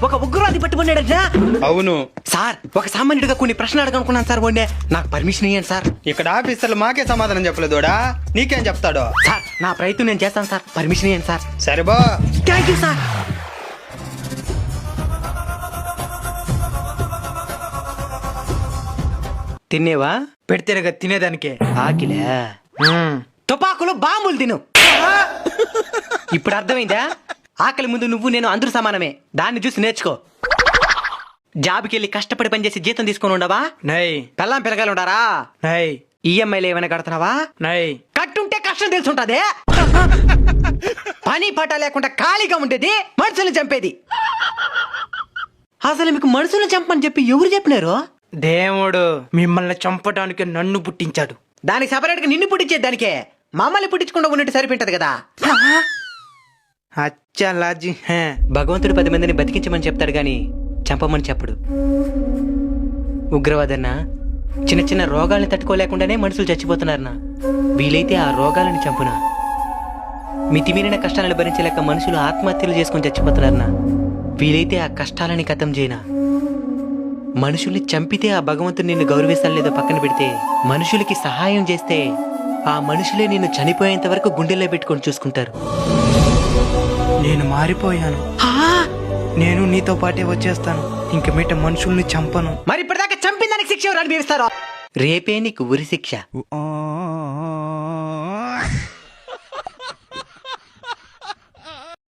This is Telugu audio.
ఒక ఉగ్రవాది పట్టుకున్నాడట. అవును సార్ ఒక సామాన్యుడిగా కొన్ని ప్రశ్నలు అడగనుకున్నాను సార్. వాడినే నాకు పర్మిషన్ ఇవ్వండి సార్. ఇక్కడ ఆఫీసర్లు మాకే సమాధానం చెప్పలేదోడా, నీకేం చెప్తాడో? సార్ నా ప్రయత్నం నేను చేస్తాను సార్. పర్మిషన్ ఇవ్వండి సార్. సరే బా. Thank you sir. తినేవా? పెడితేనే తినేదానికే. ఆకిలే తుపాకులు బాంబులు తిను. ఇప్పుడు అర్థమైందా? ఆకలి ముందు నువ్వు నేను అందరూ సమానమే. దాన్ని చూసి నేర్చుకో. జాబ్కి వెళ్ళి కష్టపడి పనిచేసి జీతం తీసుకొని ఉండవా? నై పెళ్ళాం పిల్లగాలు ఉండారా? నై ఈఎంఐలు ఏమైనా కడుతున్నావా? నై కట్టుంటే కష్టం తెలుసుంటదే. పని పాట లేకుండా ఖాళీగా ఉండేది మనుషులు చంపేది. అసలు మీకు మనుషులను చంపని చెప్పి ఎవరు చెప్పినారు? దేవుడు మిమ్మల్ని చంపడానికి నన్ను పుట్టించాడు. దానికి సపరేట్ గా నిన్ను పుట్టించేది దానికే. మమ్మల్ని పుట్టించకుండా ఉన్నట్టు సరిపోయింటది కదా. అచ్చా లాజీ. భగవంతుడు 10 మందిని బతికించమని చెప్తాడు గాని చంపమని చెప్పడు. ఉగ్రవాదన్నా చిన్న చిన్న రోగాల్ని తట్టుకోలేకుండానే మనుషులు చచ్చిపోతున్నారన్నా. వీలైతే ఆ రోగాలను చంపునా. మితిమీరిన కష్టాలను భరించలేక మనుషులు ఆత్మహత్యలు చేసుకుని చచ్చిపోతున్నారన్నా. వీలైతే ఆ కష్టాలని ఖతం చేయనా. మనుషుల్ని చంపితే ఆ భగవంతుడు నిన్ను గౌరవిస్తాను లేదో పక్కన పెడితే, మనుషులకి సహాయం చేస్తే ఆ మనుషులే నిన్ను చనిపోయేంత వరకు గుండెల్లో పెట్టుకొని చూసుకుంటారు. నేను మారిపోయాను. నేను నీతో పాటే వచ్చేస్తాను. ఇంక మీట మనుషుల్ని చంపను. మరి ఇప్పటిదాకా చంపిన దానికి శిక్ష ఎవరు అనుభవిస్తారో? రేపే నీకు ఉరి శిక్ష.